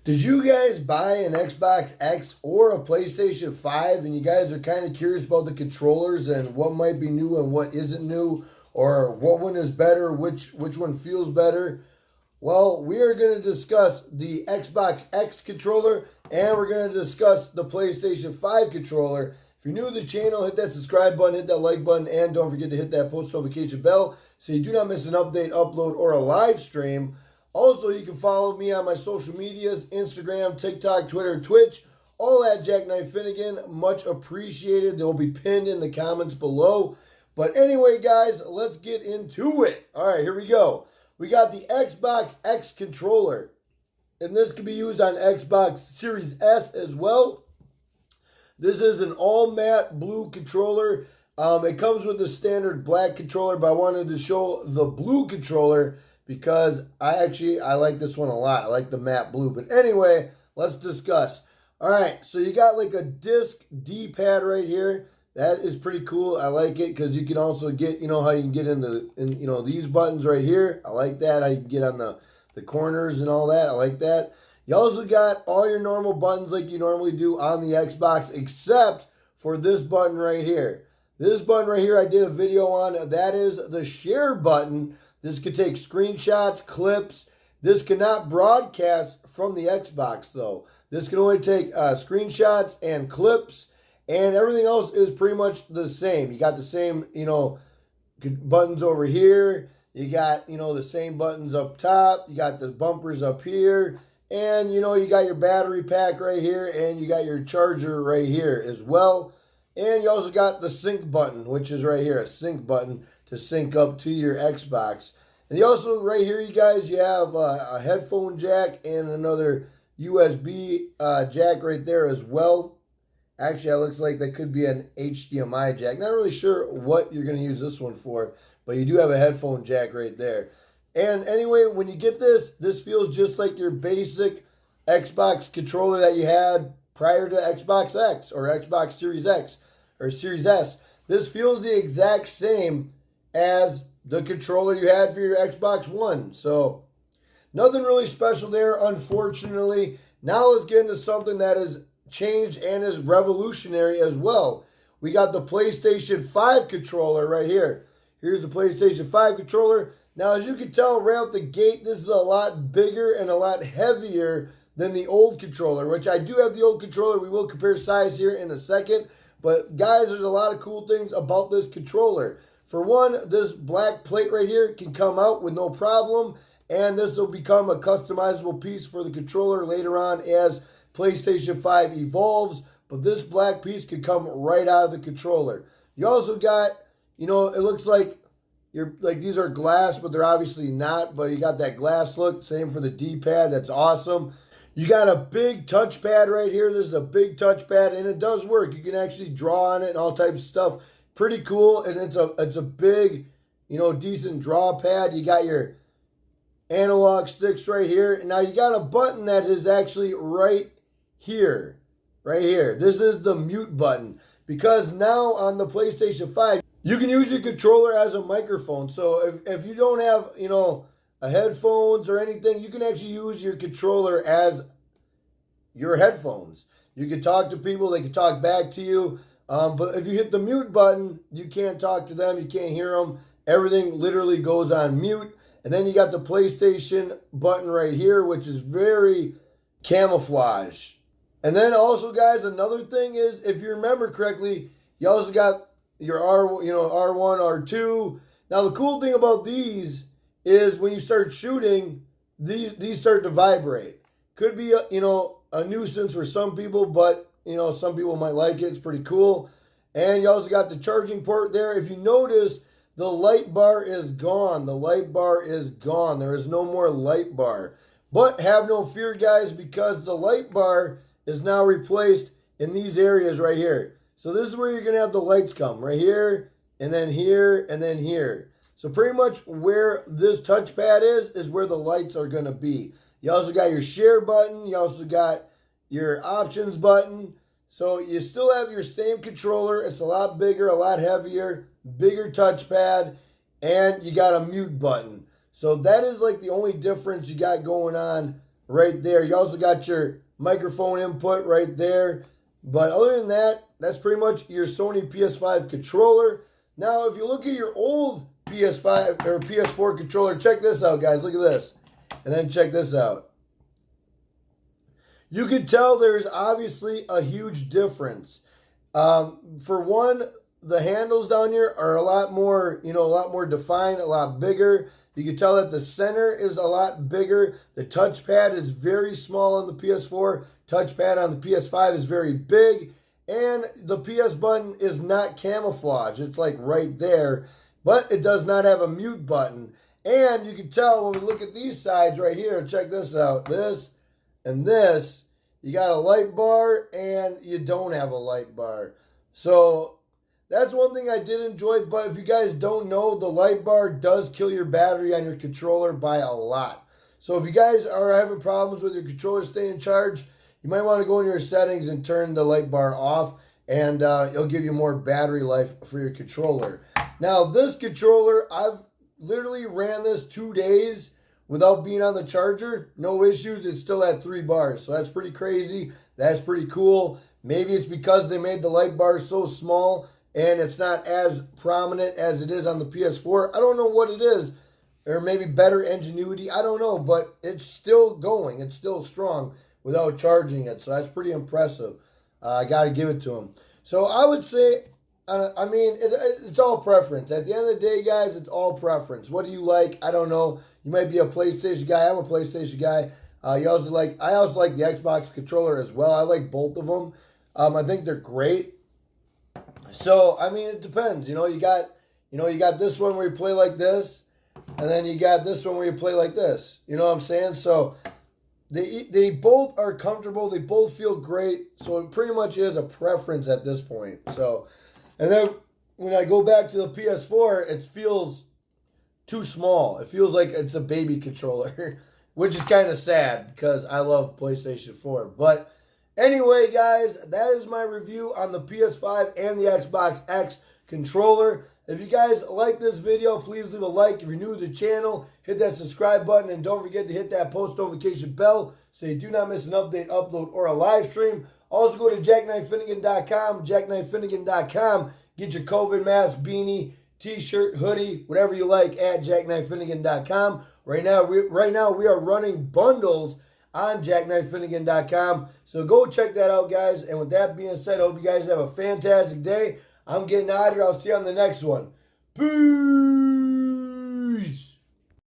Did you guys buy an Xbox X or a PlayStation 5 and you guys are kind of curious about the controllers and what might be new and what isn't new, or what one is better, which one feels better? Well, we are going to discuss the Xbox X controller and we're going to discuss the PlayStation 5 controller. If you're new to the channel, hit that subscribe button, hit that like button, and don't forget to hit that post notification bell so you do not miss an update, upload, or a live stream. Also, you can follow me on my social medias, Instagram, TikTok, Twitter, Twitch, all at Jackknife Finnegan. Much appreciated. They'll be pinned in the comments below. But anyway, guys, let's get into it. All right, here we go. We got the Xbox X controller, and this can be used on Xbox Series S as well. This is an all matte blue controller. It comes with the standard black controller, but I wanted to show the blue controller because I like this one a lot. I like the matte blue. But anyway, let's discuss. All right, so you got like a disc D-pad right here. That is pretty cool. I like it because you can also get, how you can get into these buttons right here. I like that. How you can get on the corners and all that. I like that. You also got all your normal buttons like you normally do on the Xbox, except for this button right here. This button right here I did a video on. That is the share button. This could take screenshots, clips. This cannot broadcast from the Xbox, though. This can only take screenshots and clips, and everything else is pretty much the same. You got the same, buttons over here. You got, the same buttons up top. You got the bumpers up here. And, you got your battery pack right here, and you got your charger right here as well. And you also got the sync button, which is right here, a sync button to sync up to your Xbox. And you also, right here, you guys, you have a headphone jack and another USB jack right there as well. Actually, it looks like that could be an HDMI jack. Not really sure what you're going to use this one for, but you do have a headphone jack right there. And anyway, when you get this feels just like your basic Xbox controller that you had prior to Xbox X or Xbox Series X or Series S. This feels the exact same as the controller you had for your Xbox One. So nothing really special there, unfortunately. Now let's get into something that has changed and is revolutionary as well. We got the PlayStation 5 controller right here. Here's the PlayStation 5 controller. Now, as you can tell right out the gate, this is a lot bigger and a lot heavier than the old controller, which I do have the old controller. We will compare size here in a second. But guys, there's a lot of cool things about this controller. For one, this black plate right here can come out with no problem, and this will become a customizable piece for the controller later on as PlayStation 5 evolves, but this black piece could come right out of the controller. You also got, it looks like these are glass, but they're obviously not, but you got that glass look. Same for the D-pad. That's awesome. You got a big touchpad right here. This is a big touchpad, and it does work. You can actually draw on it and all types of stuff. Pretty cool, and it's a big, decent draw pad. You got your analog sticks right here. And now you got a button that is actually right here. Right here. This is the mute button, because now on the PlayStation 5, you can use your controller as a microphone. So if you don't have, a headphones or anything, you can actually use your controller as your headphones. You can talk to people, they can talk back to you. But if you hit the mute button, you can't talk to them, you can't hear them. Everything literally goes on mute. And then you got the PlayStation button right here, which is very camouflage. And then also, guys, another thing is, if you remember correctly, you also got your R1, R2. Now, the cool thing about these is when you start shooting, these start to vibrate. Could be, a nuisance for some people, but some people might like it. It's pretty cool. And you also got the charging port there. If you notice, the light bar is gone. The light bar is gone. There is no more light bar. But have no fear, guys, because the light bar is now replaced in these areas right here. So this is where you're going to have the lights come. Right here, and then here, and then here. So pretty much where this touchpad is where the lights are going to be. You also got your share button. You also got your options button. So you still have your same controller. It's a lot bigger, a lot heavier, bigger touchpad, and you got a mute button. So that is like the only difference you got going on right there. You also got your microphone input right there. But other than that, that's pretty much your Sony PS5 controller. Now, if you look at your old PS5 or PS4 controller, check this out, guys. Look at this. And then check this out. You can tell there's obviously a huge difference. For one, the handles down here are a lot more, a lot more defined, a lot bigger. You can tell that the center is a lot bigger. The touchpad is very small on the PS4. Touchpad on the PS5 is very big. And the PS button is not camouflage. It's like right there. But it does not have a mute button. And you can tell when we look at these sides right here. Check this out. This and this. You got a light bar and you don't have a light bar. So that's one thing I did enjoy, but if you guys don't know, the light bar does kill your battery on your controller by a lot. So if you guys are having problems with your controller staying charged, you might want to go in your settings and turn the light bar off, and it'll give you more battery life for your controller. Now, this controller, I've literally ran this 2 days without being on the charger. No issues. It's still at 3 bars, so that's pretty crazy. That's pretty cool. Maybe it's because they made the light bar so small and it's not as prominent as it is on the PS4. I don't know what it is. Or maybe better ingenuity. I don't know. But it's still going. It's still strong without charging it. So that's pretty impressive. I got to give it to them. So I would say, it's all preference. At the end of the day, guys, it's all preference. What do you like? I don't know. You might be a PlayStation guy. I'm a PlayStation guy. I also like the Xbox controller as well. I like both of them. I think they're great. So, it depends. You got this one where you play like this, and then you got this one where you play like this. You know what I'm saying? So, they both are comfortable. They both feel great. So, it pretty much is a preference at this point. So, and then when I go back to the PS4, it feels too small. It feels like it's a baby controller, which is kind of sad because I love PlayStation 4. But anyway, guys, that is my review on the PS5 and the Xbox X controller. If you guys like this video, please leave a like. If you're new to the channel, hit that subscribe button, and don't forget to hit that post notification bell so you do not miss an update, upload, or a live stream. Also, go to jackknife-finnegan.com, jackknife-finnegan.com. Get your COVID mask, beanie, t-shirt, hoodie, whatever you like at jackknife-finnegan.com. Right now we are running bundles on jackknife-finnegan.com. So go check that out, guys. And with that being said, I hope you guys have a fantastic day. I'm getting out of here. I'll see you on the next one. Peace.